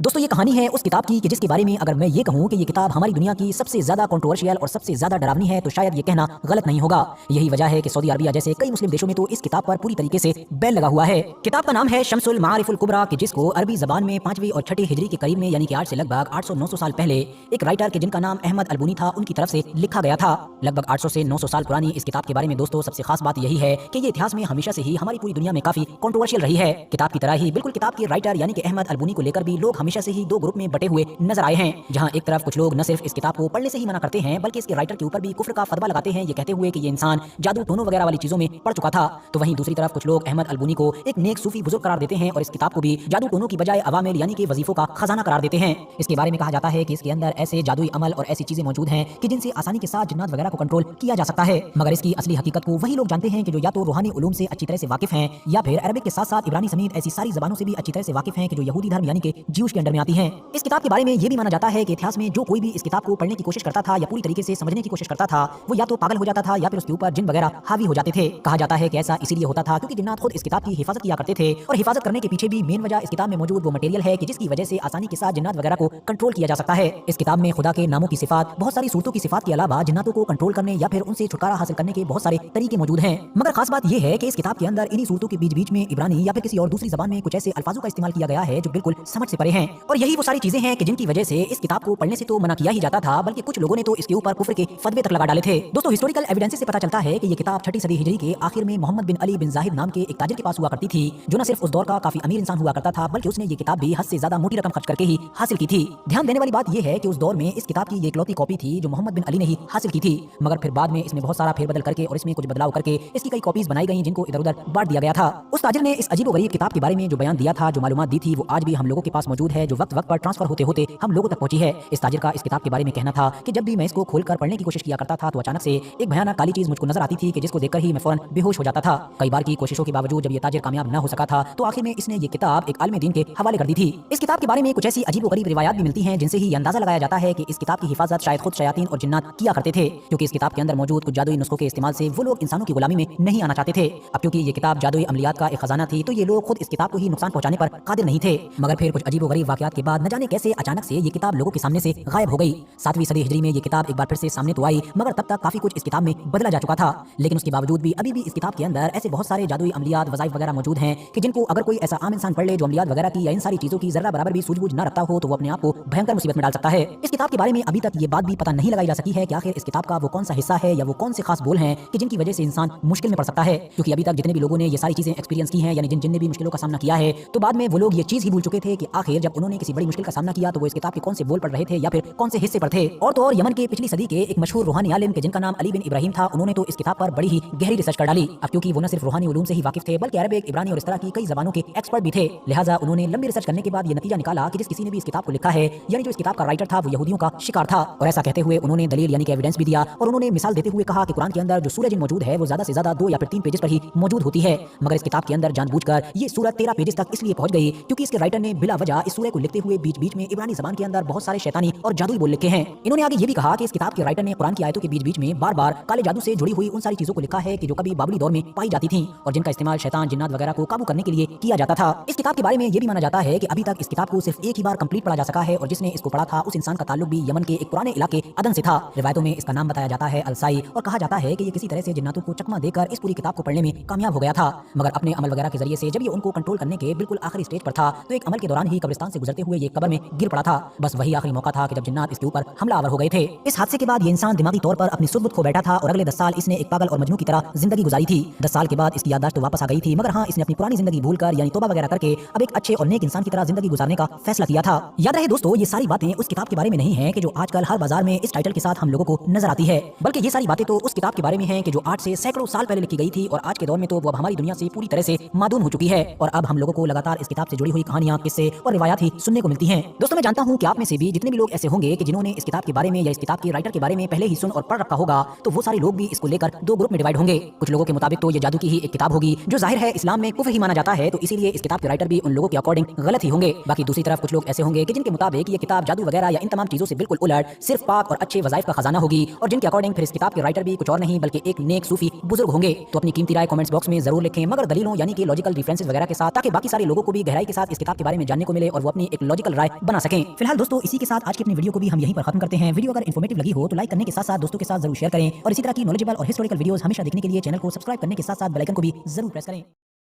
दोस्तों ये कहानी है उस किताब की कि जिसके बारे में अगर मैं ये कहूँ कि ये किताब हमारी दुनिया की सबसे ज्यादा कंट्रोवर्शियल और सबसे ज्यादा डरावनी है तो शायद ये कहना गलत नहीं होगा। यही वजह है कि सऊदी अरबिया जैसे कई मुस्लिम देशों में तो इस किताब पर पूरी तरीके से बैन लगा हुआ है। किताब का नाम है शम्सुल मारिफुल कुबरा, कि जिसको अरबी जबान में 5वीं और 6वीं हिजरी के करीब में यानी कि आज से लगभग 800-900 साल पहले एक राइटर के जिनका नाम अहमद अलबूनी था उनकी तरफ से लिखा गया था। लगभग 800 से 900 साल पुरानी इस किताब के बारे में दोस्तों सबसे खास बात यही है कि ये इतिहास में हमेशा से ही हमारी पूरी दुनिया में काफी कंट्रोवर्शियल रही है। किताब की तरह ही बिल्कुल किताब के राइटर यानी कि अहमद अलबूनी को लेकर भी लोग हमेशा से ही दो ग्रुप में बटे हुए नजर आए हैं, जहां एक तरफ कुछ लोग न सिर्फ इस किताब को पढ़ने से ही मना करते हैं बल्कि इसके राइटर के ऊपर भी कुफ्र का फतवा लगाते हैं, ये कहते हुए कि ये इंसान जादू टोनों वगैरह वाली चीजों में पड़ चुका था। तो वहीं दूसरी तरफ कुछ लोग अहमद अलबूनी को एक नेक सूफी बुजुर्ग करार देते हैं और इस किताब को भी जादू टोनों की बजाय अवामिल यानी कि वजीफों का खजाना करार देते हैं। इसके बारे में कहा जाता है कि इसके अंदर ऐसे जादुई अमल और ऐसी चीजें मौजूद हैं कि जिनसे आसानी के साथ जिन्नात वगैरह को कंट्रोल किया जा सकता है, मगर इसकी असली हकीकत को वही लोग जानते हैं कि जो या तो रूहानी उलूम से अच्छी तरह से वाकिफ हैं या फिर अरबिक के साथ साथ इब्रानी समेत ऐसी सारी जबानों से भी अच्छी तरह से वाकिफ हैं कि जो यहूदी धर्म यानी कि ज्यूश के अंडर में आती हैं। इस किताब के बारे में ये भी माना जाता है कि इतिहास में जो कोई भी इस किताब को पढ़ने की कोशिश करता था या पूरी तरीके से समझने की कोशिश करता था वो या तो पागल हो जाता था या फिर उसके ऊपर जिन वगैरह हावी हो जाते थे। कहा जाता है कि ऐसा इसीलिए होता था क्योंकि जिन्नात खुद इस किताब की हिफाजत किया करते थे और हिफाजत करने के पीछे भी मेन वजह इस किताब में मौजूद वो मटेरियल है कि जिसकी वजह से आसानी के साथ जिन्नात वगैरह को कंट्रोल किया जा सकता है। इस किताब में खुदा के नामों की सिफात, बहुत सारी सूरतों की सिफात के अलावा जिन्नातों को कंट्रोल करने या फिर उनसे छुटकारा हासिल करने के बहुत सारे तरीके मौजूद हैं। मगर खास बात यह है कि इस किताब के अंदर इन्हीं सूरतों के बीच बीच में इब्रानी या फिर किसी और दूसरी जबान में कुछ ऐसे अल्फाजों का इस्तेमाल किया गया है जो बिल्कुल समझ से परे हैं। और यही वो सारी चीजें हैं कि जिनकी वजह से इस किताब को पढ़ने से तो मना किया ही जाता था बल्कि कुछ लोगों ने तो इसके ऊपर कुफ्र के फतवे तक लगा डाले थे। दोस्तों हिस्टोरिकल एविडेंस से पता चलता है कि ये किताब 6वीं सदी हिजरी के आखिर में मोहम्मद बिन अली बिन जाहिद नाम के एक ताजिर के पास हुआ करती थी, जो न सिर्फ उस दौर का काफी अमीर इंसान हुआ करता था बल्कि उसने ये किताब भी हद से ज्यादा मोटी रकम खर्च करके ही हासिल की थी। ध्यान देने वाली बात यह है कि उस दौर में इस किताब की इकलौती कॉपी थी जो मोहम्मद बिन अली ने ही हासिल की थी, मगर फिर बाद में इसमें बहुत सारा फेरबदल करके और इसमें कुछ बदलाव करके इसकी कई कॉपीज बनाई गई जिनको इधर उधर बांट दिया गया था। उस ताजिर ने इस अजीबोगरीब किताब के बारे में जो बयान दिया था, जो मालूमात दी थी, वो आज भी हम लोगों के पास मौजूद है, जो वक्त वक्त पर ट्रांसफर होते होते हम लोगों तक पहुंची है। इस ताजिर का इस किताब के बारे में कहना था कि जब भी मैं इसको खोलकर पढ़ने की कोशिश किया करता था तो अचानक से एक भयानक काली चीज मुझको नजर आती थी कि जिसको देखकर ही मैं फौरन बेहोश हो जाता था। कई बार की कोशिशों के बावजूद जब ये ताजिर कामयाब न हो सका था तो आखिर में इसने ये किताब एक आलिम दीन के हवाले कर दी थी। इस किताब के बारे में कुछ ऐसी अजीबोगरीब रिवायात भी मिलती हैं जिनसे ही अंदाजा लगाया जाता है कि इस किताब की हिफाजत शायद खुद शयातीन और जिन्नात किया करते थे, क्योंकि इस किताब के अंदर मौजूद कुछ जादुई नुस्खों के इस्तेमाल से वो लोग इंसानों की गुलामी में नहीं आना चाहते थे। अब क्योंकि ये किताब जादुई अमलियात का एक खजाना थी तो ये लोग खुद इस किताब को ही नुकसान पहुंचाने पर कादिर नहीं थे, मगर फिर कुछ अजीबोगरीब वाकयात के बाद न जाने कैसे अचानक से ये किताब लोगों के सामने से गायब हो गई। 7वीं सदी हिजरी में ये किताब एक बार फिर से सामने तो आई, मगर तब तक काफी कुछ इस किताब में बदला जा चुका था। लेकिन उसके बावजूद भी अभी भी इस किताब के अंदर ऐसे बहुत सारे जादुई अमलियात वज़ाइफ वगैरह मौजूद हैं कि जिनको अगर कोई ऐसा आम इंसान पढ़ ले जो अमलियात वगैरह की या इन सारी चीजों की जरा बराबर भी सूझबूझ न रखता हो तो वो अपने आप को भयंकर मुसीबत में डाल सकता है। इस किताब के बारे में अभी तक ये बात भी पता नहीं लगाई जा सकी है कि आखिर इस किताब का वो कौन सा हिस्सा है या वो कौन से खास बोल हैं कि जिनकी वजह से इंसान मुश्किल में पड़ सकता है, क्योंकि अभी तक जितने भी लोगों ने ये सारी चीजें एक्सपीरियंस की हैं यानी जिन ने भी मुश्किलों का सामना किया है तो बाद में वो लोग ये चीज ही भूल चुके थे कि आखिर जब उन्होंने किसी बड़ी मुश्किल का सामना किया तो वो इस किताब के कौन से बोल पढ़ रहे थे या फिर कौन से हिस्से पर थे। और तो और यमन के पिछली सदी के एक मशहूर रूहानी आलिम के जिनका नाम अली बिन इब्राहिम था, उन्होंने तो इस किताब पर बड़ी ही गहरी रिसर्च कर डाली। अब क्योंकि वो न सिर्फ रूहानी उलूम से ही वाकिफ थे बल्कि अरबिक, इब्रानी और इस तरह की कई जबानों के एक्सपर्ट भी थे, लिहाजा उन्होंने लंबी रिसर्च करने के बाद ये नतीजा निकाला कि जिस किसी ने भी इस किताब को लिखा है यानी जो इस किताब का राइटर था वो यहूदियों का शिकार था। और ऐसा कहते हुए उन्होंने दलील यानी कि एविडेंस भी दिया और उन्होंने मिसाल देते हुए कहा कि कुरान के अंदर जो सूरह जिन मौजूद है वो ज्यादा से ज्यादा 2 या फिर 3 पेजेस पर ही मौजूद होती है, मगर इस किताब के अंदर जानबूझकर ये सूरत 13 पेजेस तक इसलिए पहुंच गई क्योंकि इसके राइटर ने बिला वजह इस सूरह को लिखते हुए बीच बीच में इब्रानी जबान के अंदर बहुत सारे शैतानी और जादुई बोल लिखे हैं। इन्होंने आगे ये भी कहा कि इस किताब के राइटर ने कुरान की आयतों के बीच बीच में बार बार काले जादू से जुड़ी हुई उन सारी चीजों को लिखा है कि जो कभी बाबली दौर में पाई जाती थी और जिनका इस्तेमाल शैतान, जिन्नात वगैरह को काबू करने के लिए किया जाता था। इस किताब के बारे में ये भी माना जाता है कि अभी तक इस किताब को सिर्फ एक ही बार कंप्लीट पढ़ा जा सका है और जिसने इसको पढ़ा था उस इंसान का ताल्लुक भी यमन के एक पुराने इलाके अदन से था। रिवायतों में इसका नाम बताया जाता है अलसाई और कहा जाता है कि ये किसी तरह से जिन्नातों को चकमा देकर इस पूरी किताब को पढ़ने में कामयाब हो गया था, मगर अपने अमल वगैरह के जरिए से जब ये उनको कंट्रोल करने के बिल्कुल आखिरी स्टेज पर था तो एक अमल के दौरान ही कब्रिस्तान से गुजरते हुए ये कब्र में गिर पड़ा था। बस वही आखिरी मौका था कि जब जिन्नात इसके ऊपर हमलावर हो गए थे। इस हादसे के बाद ये इंसान दिमागी तौर पर अपनी सुध खो बैठा था और अगले 10 साल इसने एक पागल और मजनू की तरह जिंदगी गुजारी थी। 10 साल के बाद इसकी याददाश्त तो वापस आ गई थी, मगर हाँ इसने अपनी पुरानी जिंदगी भूलकर यानी तौबा वगैरह करके अब एक अच्छे और नेक इंसान की तरह जिंदगी गुजारने का फैसला किया था। याद रहे दोस्तों, ये सारी बातें उस किताब के बारे में नहीं है कि जो आजकल हर बाजार में इस टाइटल के साथ हम लोगों को नजर आती है, बल्कि ये सारी बातें तो उस किताब के बारे में हैं कि जो आज से सैकड़ों साल पहले लिखी गई थी और आज के दौर में तो वो अब हमारी दुनिया से पूरी तरह से मादूम हो चुकी है और अब हम लोगों को लगातार इस किताब से जुड़ी हुई कहानियां, किस्से और रिवायात ही सुनने को मिलती हैं। दोस्तों मैं जानता हूं कि आप में से भी जितने भी लोग ऐसे होंगे कि जिन्होंने इस किताब के बारे में या इस किताब के राइटर के बारे में पहले ही सुन और पढ़ रखा होगा, तो वो सारे लोग भी इसको लेकर 2 ग्रुप में डिवाइड होंगे। कुछ लोगों के मुताबिक तो ये जादू की ही एक किताब होगी जो जाहिर है इस्लाम में कुफ्र ही माना जाता है, तो इसीलिए इस किताब के राइटर भी उन लोगों के अकॉर्डिंग गलत ही होंगे। बाकी दूसरी तरफ कुछ लोग ऐसे होंगे कि जिनके मुताबिक ये किताब जादू वगैरह या इन तमाम चीजों से बिल्कुल उलट सिर्फ पाक और अच्छे वज़ाइफ का खजाना होगी और जिनके अकॉर्डिंग फिर इस किताब के राइटर भी कुछ और नहीं बल्कि एक नेक सूफी बुजुर्ग होंगे। तो अपनी कीमती राय कमेंट्स बॉक्स में जरूर लिखें, मगर दलीलों यानी कि लॉजिकल रेफरेंसेस वगैरह के साथ, ताकि बाकी सारे लोगों को भी गहराई के साथ इस किताब के बारे में जानने को मिले और वो अपनी एक लॉजिकल राय बना सकें। फिलहाल दोस्तों इसी के साथ आज की अपनी वीडियो को भी हम यहीं पर खत्म करते हैं। वीडियो अगर इन्फॉर्मेटिव लगी हो तो लाइक करने के साथ साथ दोस्तों के साथ जरूर शेयर करें और इसी तरह की नॉलेजेबल और हिस्टोरिकल वीडियोस हमेशा देखने के लिए चैनल को सब्सक्राइब करने के साथ साथ बेल आइकन को भी जरूर प्रेस करें।